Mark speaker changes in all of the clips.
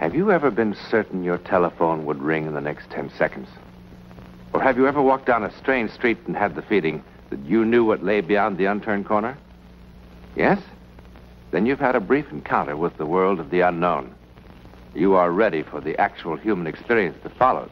Speaker 1: Have you ever been certain your telephone would ring in the next 10 seconds? Or have you ever walked down a strange street and had the feeling that you knew what lay beyond the unturned corner? Yes? Then you've had a brief encounter with the world of the unknown. You are ready for the actual human experience that follows.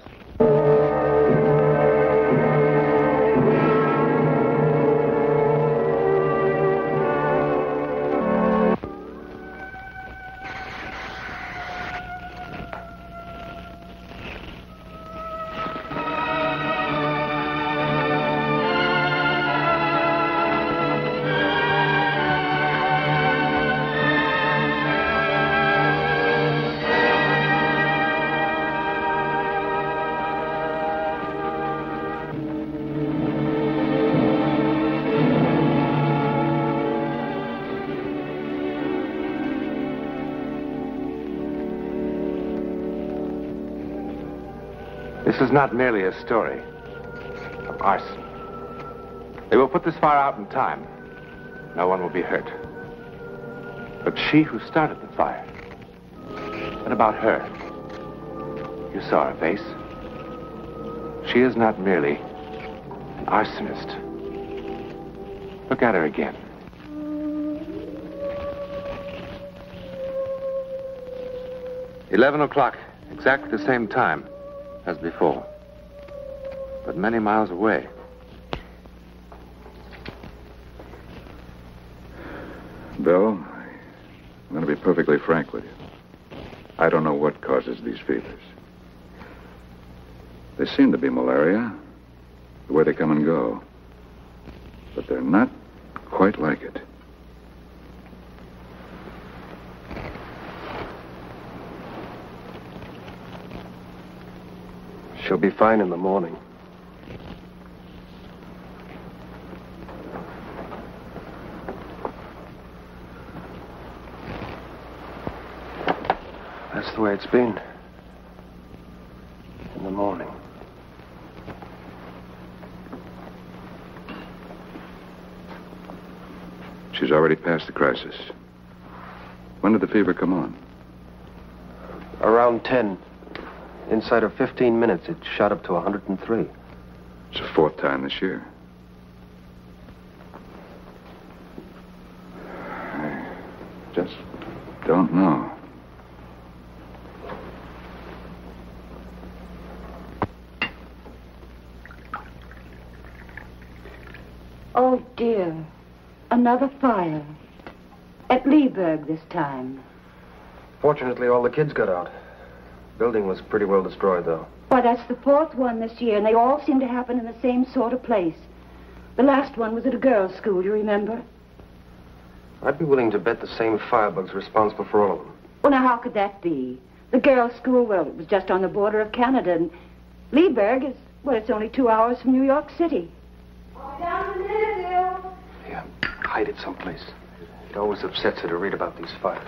Speaker 1: This is not merely a story of arson. They will put this fire out in time. No one will be hurt. But she who started the fire, what about her? You saw her face. She is not merely an arsonist. Look at her again. $11 exactly the same time as before, but many miles away.
Speaker 2: Bill, I'm going to be perfectly frank with you. I don't know what causes these fevers. They seem to be malaria, the way they come and go, but they're not quite like it.
Speaker 3: She'll be fine in the morning. That's the way it's been. In the morning.
Speaker 2: She's already past the crisis. When did the fever come on?
Speaker 3: Around 10. Inside of 15 minutes, it shot up to 103.
Speaker 2: It's the fourth time this year. I just don't know.
Speaker 4: Oh, dear. Another fire. At Leeburg this time.
Speaker 3: Fortunately, all the kids got out. Building was pretty well destroyed, though.
Speaker 4: Why, that's the fourth one this year, and they all seem to happen in the same sort of place. The last one was at a girls' school, you remember?
Speaker 3: I'd be willing to bet the same firebug's responsible for all of them.
Speaker 4: Well, now, how could that be? The girls' school, well, it was just on the border of Canada, and Leeburg is, well, it's only 2 hours from New York City.
Speaker 5: Down to Niederville.
Speaker 3: Yeah, hide it someplace. It always upsets her to read about these fires.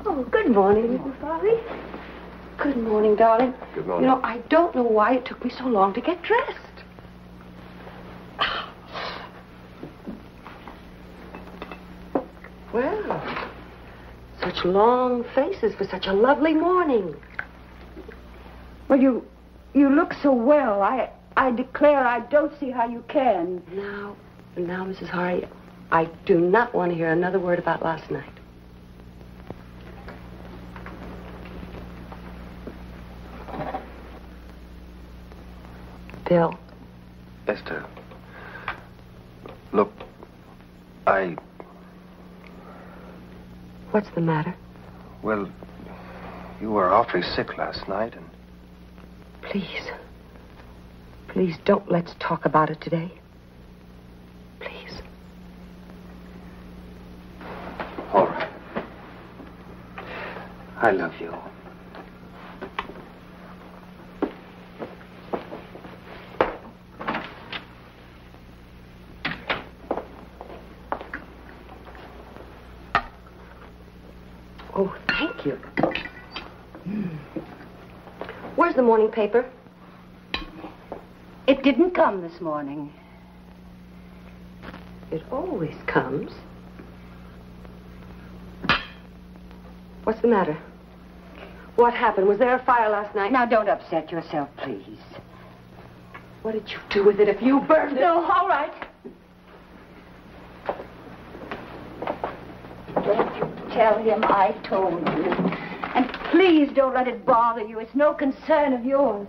Speaker 5: Oh, good morning, Mrs. Farley. Good morning, darling.
Speaker 3: Good morning.
Speaker 5: You know, I don't know why it took me so long to get dressed. Well, such long faces for such a lovely morning.
Speaker 4: Well, you look so well. I declare I don't see how you can.
Speaker 5: Now, Mrs. Hardy, I do not want to hear another word about last night. Bill.
Speaker 3: Esther. Look,
Speaker 5: What's the matter?
Speaker 3: Well, you were awfully sick last night, and...
Speaker 5: Please don't let's talk about it today. Please.
Speaker 3: All right. I love you.
Speaker 5: Oh, thank you. Where's the morning paper?
Speaker 4: It didn't come this morning.
Speaker 5: It always comes. What's the matter? What happened? Was there a fire last night?
Speaker 4: Now, don't upset yourself, please.
Speaker 5: What did you do with it if you burned it?
Speaker 4: No, all right. Don't you tell him I told you. And please don't let it bother you. It's no concern of yours.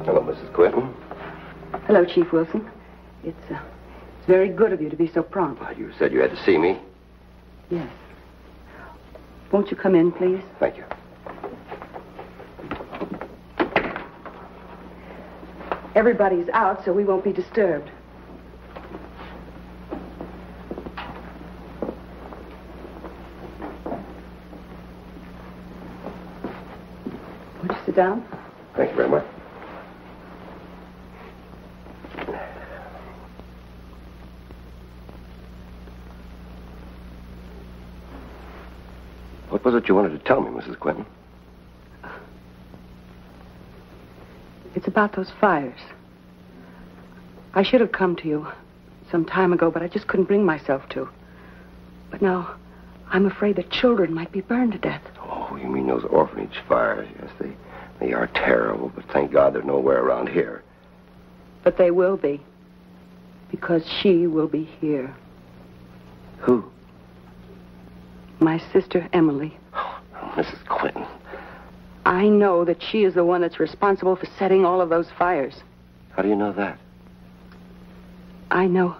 Speaker 6: Hello, Mrs. Quentin.
Speaker 5: Hello, Chief Wilson. It's very good of you to be so prompt.
Speaker 6: You said you had to see me.
Speaker 5: Yes. Won't you come in, please?
Speaker 6: Thank you.
Speaker 5: Everybody's out, so we won't be disturbed. Won't you sit down?
Speaker 6: Thank you very much. What was it you wanted to tell me, Mrs. Quentin?
Speaker 5: It's about those fires. I should have come to you some time ago, but I just couldn't bring myself to. But now, I'm afraid that children might be burned to death.
Speaker 6: Oh, you mean those orphanage fires? Yes, they are terrible, but thank God they're nowhere around here.
Speaker 5: But they will be. Because she will be here.
Speaker 6: Who?
Speaker 5: My sister, Emily.
Speaker 6: Oh, Mrs. Quentin.
Speaker 5: I know that she is the one that's responsible for setting all of those fires.
Speaker 6: How do you know that?
Speaker 5: I know.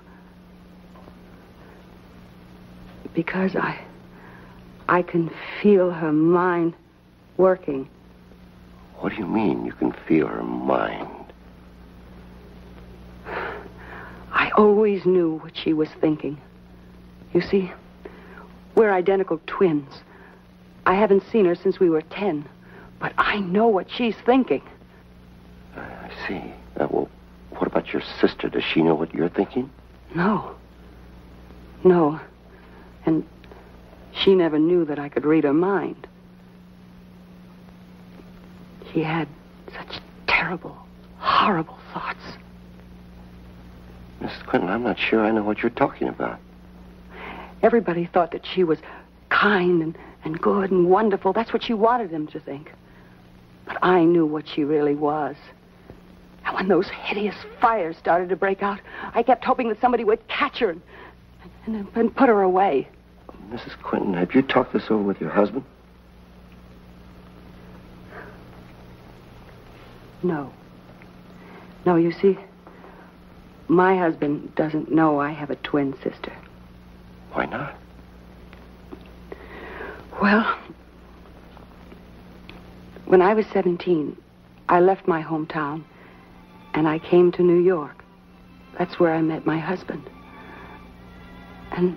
Speaker 5: Because I can feel her mind working.
Speaker 6: What do you mean you can feel her mind?
Speaker 5: I always knew what she was thinking. You see, we're identical twins. I haven't seen her since we were 10. But I know what she's thinking.
Speaker 6: I see. Well, what about your sister? Does she know what you're thinking?
Speaker 5: No. No. And she never knew that I could read her mind. She had such terrible, horrible thoughts.
Speaker 6: Mrs. Quentin, I'm not sure I know what you're talking about.
Speaker 5: Everybody thought that she was kind and good and wonderful. That's what she wanted them to think. But I knew what she really was. And when those hideous fires started to break out, I kept hoping that somebody would catch her and put her away.
Speaker 6: Mrs. Quentin, have you talked this over with your husband?
Speaker 5: No. No, you see, my husband doesn't know I have a twin sister.
Speaker 6: Why not?
Speaker 5: Well, when I was 17, I left my hometown and I came to New York. That's where I met my husband. And,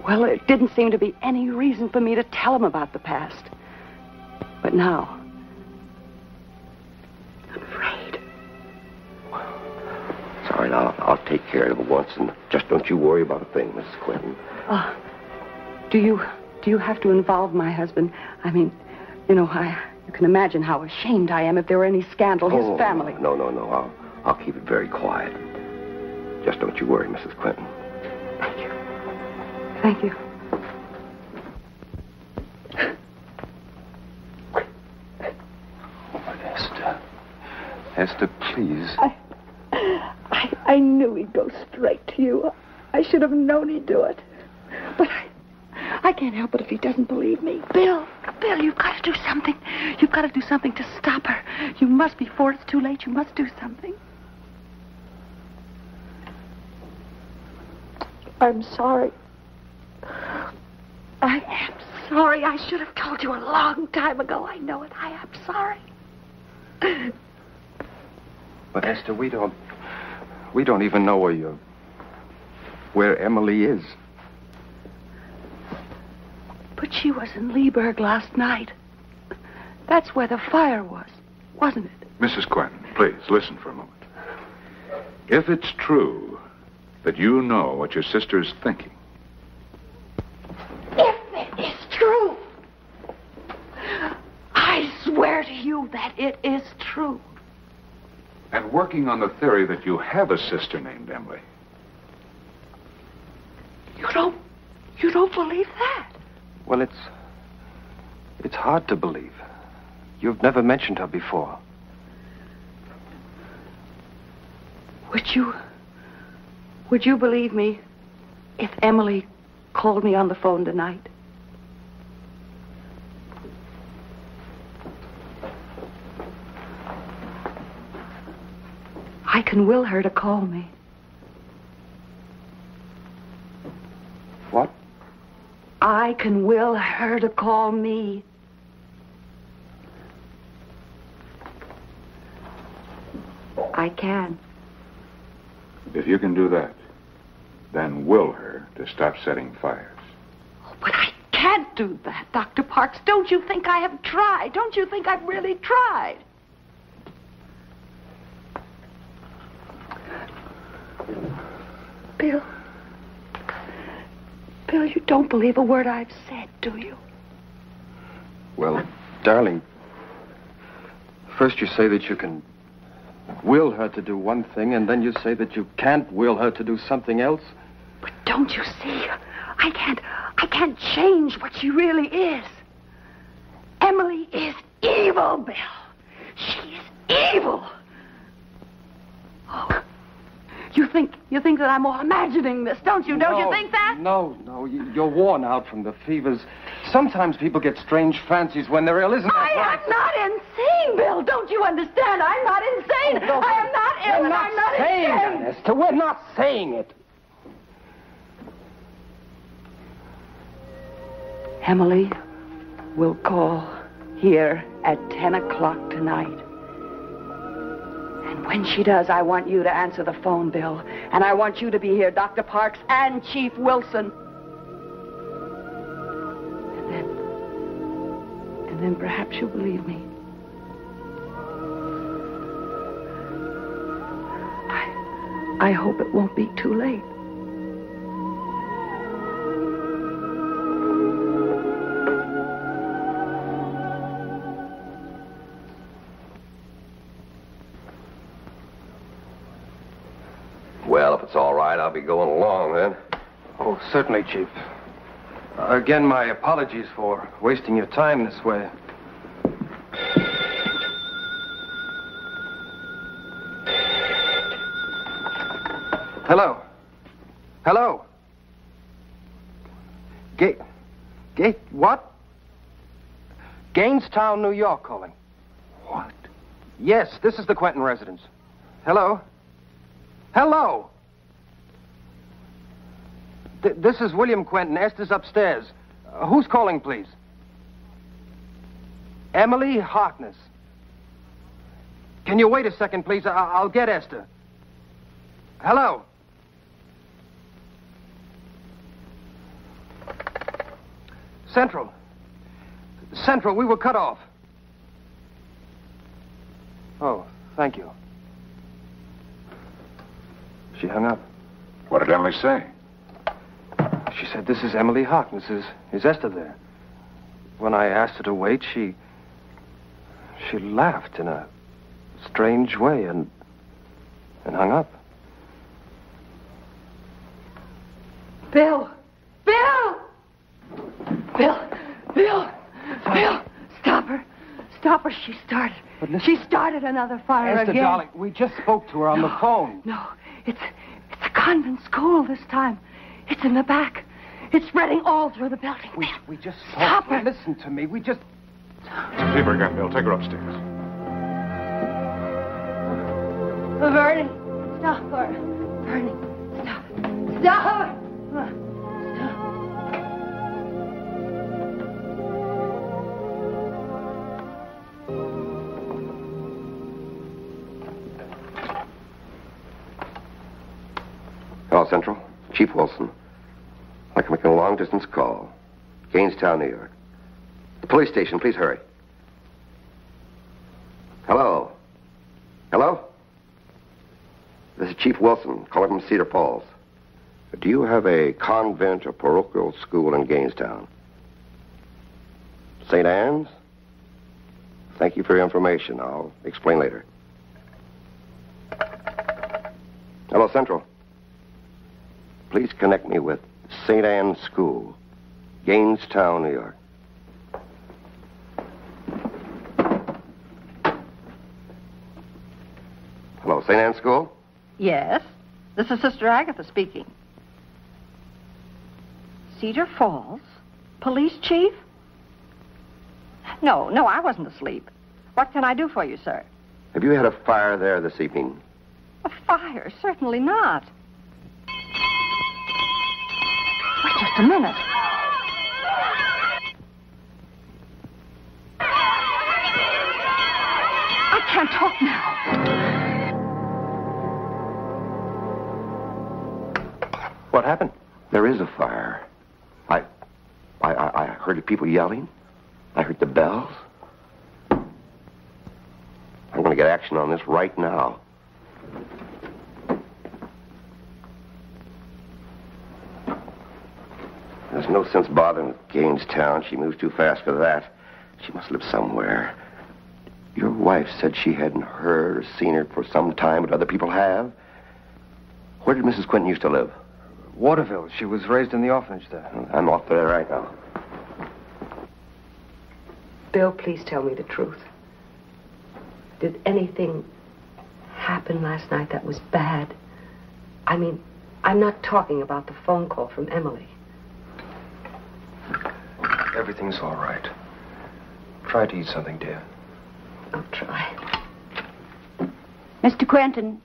Speaker 5: well, there didn't seem to be any reason for me to tell him about the past. But now, I'm afraid.
Speaker 6: Well, it's all right. I'll take care of it once, and just don't you worry about a thing, Mrs. Quentin.
Speaker 5: Do you have to involve my husband? I mean, you know, you can imagine how ashamed I am if there were any scandal. His family.
Speaker 6: No. I'll keep it very quiet. Just don't you worry, Mrs. Quentin.
Speaker 5: Thank you. Thank you.
Speaker 2: Oh, Esther, please.
Speaker 4: I knew he'd go straight to you. I should have known he'd do it. But I can't help it if he doesn't believe me.
Speaker 5: Bill, you've got to do something. You've got to do something to stop her. You must, before it's too late, you must do something.
Speaker 4: I'm sorry.
Speaker 5: I am sorry. I should have told you a long time ago. I know it. I am sorry.
Speaker 2: But Esther, we don't even know where Emily is.
Speaker 5: But she was in Leeburg last night. That's where the fire was, wasn't it?
Speaker 2: Mrs. Quentin, please, listen for a moment. If it's true that you know what your sister is thinking.
Speaker 5: If it is true, I swear to you that it is true.
Speaker 2: And working on the theory that you have a sister named Emily.
Speaker 5: You don't believe that?
Speaker 3: Well, it's hard to believe. You've never mentioned her before.
Speaker 5: Would you believe me if Emily called me on the phone tonight? I can will her to call me.
Speaker 3: What?
Speaker 5: I can will her to call me. I can.
Speaker 2: If you can do that, then will her to stop setting fires.
Speaker 5: But I can't do that, Dr. Parks. Don't you think I have tried? Don't you think I've really tried? Bill, you don't believe a word I've said, do you?
Speaker 3: Well, darling, first you say that you can will her to do one thing, and then you say that you can't will her to do something else.
Speaker 5: But don't you see? I can't change what she really is. Emily is evil, Bill. She is evil. Oh, you think that I'm all imagining this, don't you? Don't you think that?
Speaker 3: No, you're worn out from the fevers. Sometimes people get strange fancies when they're ill, isn't that right?
Speaker 5: I am not insane, Bill. Don't you understand? I'm not insane.
Speaker 3: No,
Speaker 5: I am not ill,
Speaker 3: we're
Speaker 5: and
Speaker 3: not
Speaker 5: I'm not
Speaker 3: saying
Speaker 5: insane.
Speaker 3: that, Esther. We're not saying it.
Speaker 5: Emily will call here at 10 o'clock tonight. And when she does, I want you to answer the phone, Bill. And I want you to be here, Dr. Parks and Chief Wilson. And then perhaps you'll believe me. I hope it won't be too late.
Speaker 6: Well, if it's all right, I'll be going along then.
Speaker 3: Oh, certainly, Chief. Again, my apologies for wasting your time this way. Hello? Hello? Gate, what? Gainestown, New York calling.
Speaker 2: What?
Speaker 3: Yes, this is the Quentin residence. Hello? Hello? This is William Quentin. Esther's upstairs. Who's calling, please? Emily Harkness. Can you wait a second, please? I'll get Esther. Hello? Central, we were cut off. Oh, thank you. She hung up.
Speaker 2: What did Emily say?
Speaker 3: She said, "This is Emily Harkness. Is Esther there?" When I asked her to wait, she laughed in a strange way and hung up.
Speaker 5: Bill! Stop her. She started another fire
Speaker 3: Esther,
Speaker 5: again.
Speaker 3: darling, we just spoke to her on the phone.
Speaker 5: No, it's a convent school this time. It's in the back. It's spreading all through the building.
Speaker 3: We just
Speaker 5: Stop her.
Speaker 3: Listen to me. We just...
Speaker 2: Leave her again, Bill. Take her upstairs.
Speaker 5: Vernie, stop her. Vernie, stop. Stop.
Speaker 6: Hello, Central. Chief Wilson. I'd like to make a long-distance call. Gainestown, New York. The police station, please hurry. Hello? Hello? This is Chief Wilson, calling from Cedar Falls. Do you have a convent or parochial school in Gainestown? St. Anne's? Thank you for your information. I'll explain later. Hello, Central. Please connect me with St. Anne's School, Gainestown, New York. Hello, St. Anne's School?
Speaker 7: Yes, this is Sister Agatha speaking. Cedar Falls? Police chief? No, I wasn't asleep. What can I do for you, sir?
Speaker 6: Have you had a fire there this evening?
Speaker 7: A fire? Certainly not. Wait just a minute. I can't talk now.
Speaker 3: What happened?
Speaker 6: There is a fire. I heard the people yelling. I heard the bells. I'm going to get action on this right now. There's no sense bothering with Gainestown. She moves too fast for that. She must live somewhere. Your wife said she hadn't heard or seen her for some time, but other people have. Where did Mrs. Quinton used to live?
Speaker 3: Waterville. She was raised in the orphanage there.
Speaker 6: I'm off there right now.
Speaker 5: Bill, please tell me the truth. Did anything happen last night that was bad? I mean, I'm not talking about the phone call from Emily.
Speaker 3: Everything's all right. Try to eat something, dear.
Speaker 5: I'll try.
Speaker 8: Mr. Quentin,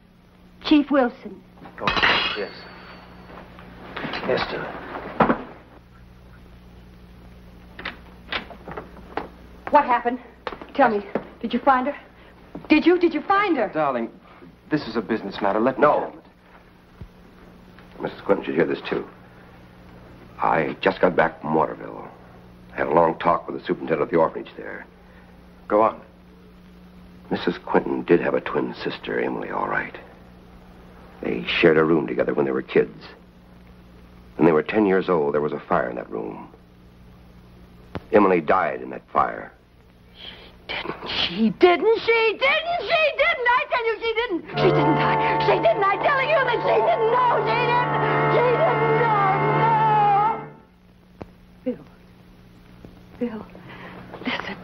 Speaker 8: Chief Wilson.
Speaker 3: Oh, yes. Esther.
Speaker 5: What happened? Tell me. Did you find her? Did you find her?
Speaker 3: Darling, this is a business matter. Let me
Speaker 6: No.
Speaker 3: handle it.
Speaker 6: Mrs. Quinton should hear this, too. I just got back from Waterville. Had a long talk with the superintendent of the orphanage there.
Speaker 3: Go on.
Speaker 6: Mrs. Quinton did have a twin sister, Emily, all right. They shared a room together when they were kids. When they were 10 years old, there was a fire in that room. Emily died in that fire.
Speaker 5: She didn't. I tell you, she didn't. She didn't die. She didn't. I'm telling you that she didn't. No, she didn't. No. Bill, listen.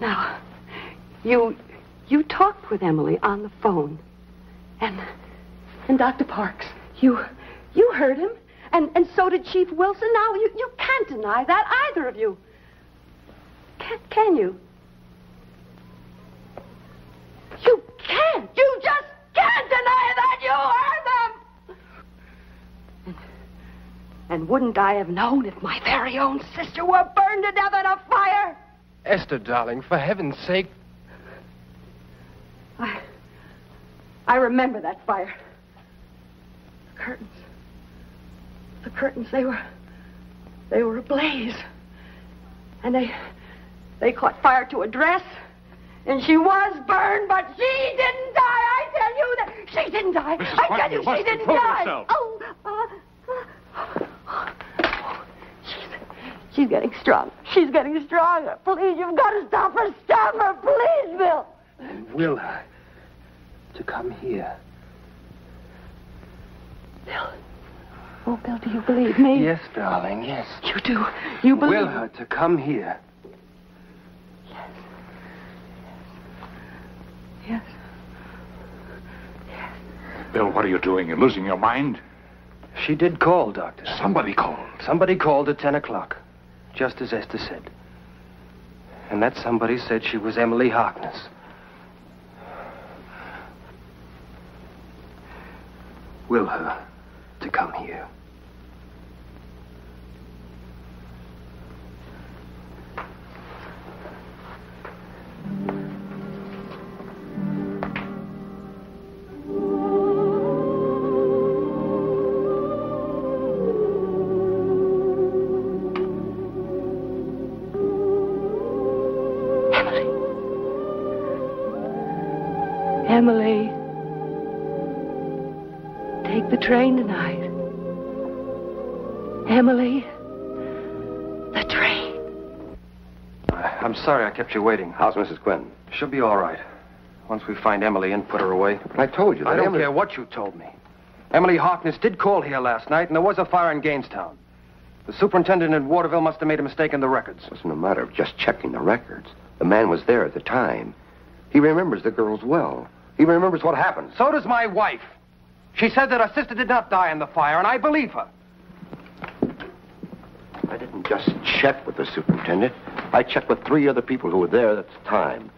Speaker 5: Now, you talked with Emily on the phone. And Dr. Parks, you heard him. And so did Chief Wilson. Now, you can't deny that, either of you. Can you? You can't. You just can't deny that you heard them. And wouldn't I have known if my very own sister were burned to death in a fire?
Speaker 3: Esther, darling, for heaven's sake.
Speaker 5: I remember that fire. The curtains, they were ablaze. And they caught fire to a dress. And she was burned, but she didn't die. I tell you that she didn't die.
Speaker 1: Mrs.
Speaker 5: I
Speaker 1: Quinton,
Speaker 5: tell you,
Speaker 1: you must
Speaker 5: she didn't
Speaker 1: control
Speaker 5: die.
Speaker 1: yourself.
Speaker 5: She's getting strong. She's getting stronger. Please, you've got to stop her. Stop her, please, Bill.
Speaker 3: And will her to come here.
Speaker 5: Bill. Oh, Bill, do you believe me?
Speaker 3: Yes, darling, yes.
Speaker 5: You do. You believe
Speaker 3: Will her to come here.
Speaker 5: Yes.
Speaker 2: Bill, what are you doing? You're losing your mind?
Speaker 3: She did call, Doctor.
Speaker 2: Somebody called.
Speaker 3: Somebody called at 10 o'clock, just as Esther said. And that somebody said she was Emily Harkness. Will her to come here.
Speaker 5: Emily, take the train tonight. Emily. The train.
Speaker 3: I'm sorry I kept you waiting.
Speaker 6: How's Mrs. Quinn?
Speaker 3: She'll be all right. Once we find Emily and put her away.
Speaker 6: But I told you that
Speaker 3: I don't
Speaker 6: Emily...
Speaker 3: care what you told me. Emily Harkness did call here last night, and there was a fire in Gainestown. The superintendent in Waterville must have made a mistake in the records.
Speaker 6: It wasn't a matter of just checking the records. The man was there at the time. He remembers the girls well. He remembers what happened.
Speaker 3: So does my wife. She said that her sister did not die in the fire, and I believe her.
Speaker 6: I didn't just check with the superintendent. I checked with 3 other people who were there at the time.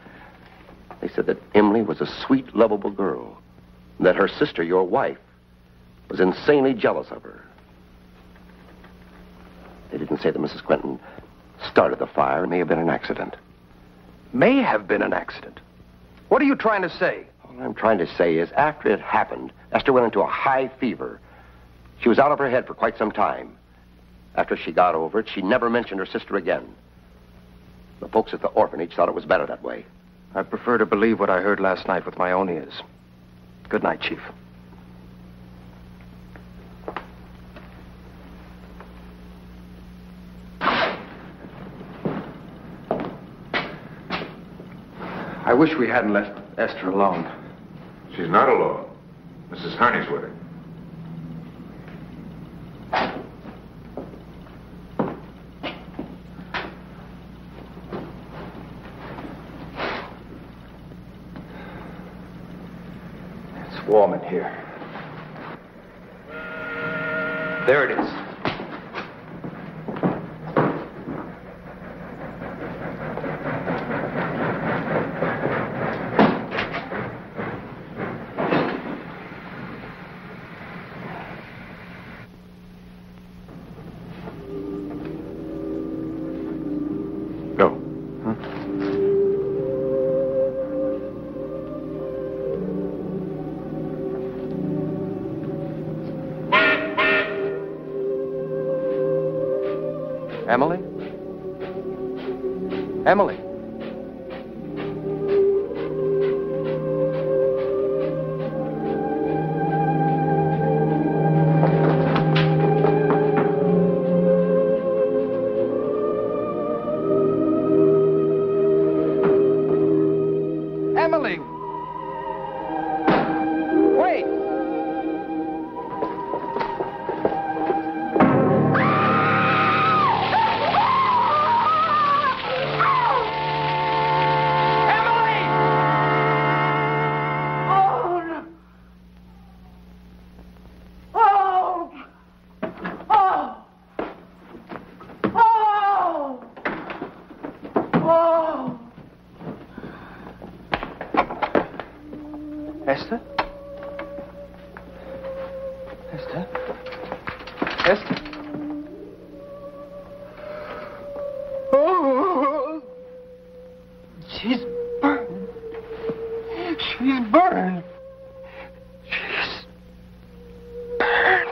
Speaker 6: They said that Emily was a sweet, lovable girl. And that her sister, your wife, was insanely jealous of her. They didn't say that Mrs. Quentin started the fire. It may have been an accident.
Speaker 3: May have been an accident. What are you trying to say?
Speaker 6: All I'm trying to say is, after it happened, Esther went into a high fever. She was out of her head for quite some time. After she got over it, she never mentioned her sister again. The folks at the orphanage thought it was better that way.
Speaker 3: I prefer to believe what I heard last night with my own ears. Good night, Chief. I wish we hadn't left Esther alone.
Speaker 2: She's not alone. Mrs. Harney's with her.
Speaker 3: It's warm in here. There it is. Emily? Emily? Emily! Wait! Esther? Esther? Esther? Oh! She's burned. She's burned. She's burned.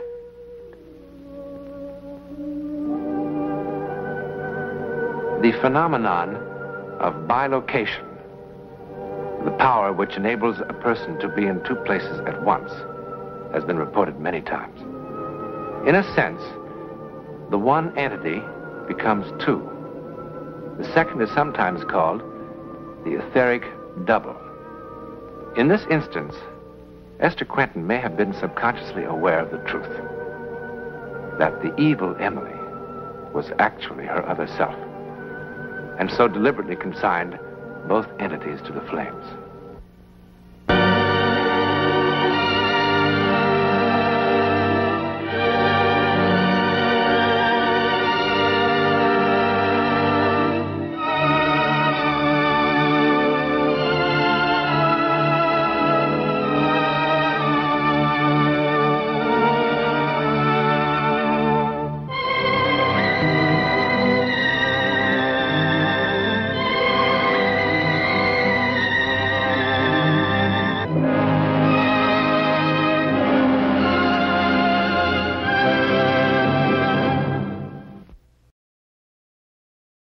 Speaker 1: The phenomenon of bilocation, the power which enables a person to be in 2 places at once, has been reported many times. In a sense, the one entity becomes 2. The second is sometimes called the etheric double. In this instance, Esther Quentin may have been subconsciously aware of the truth, that the evil Emily was actually her other self, and so deliberately consigned both entities to the flames.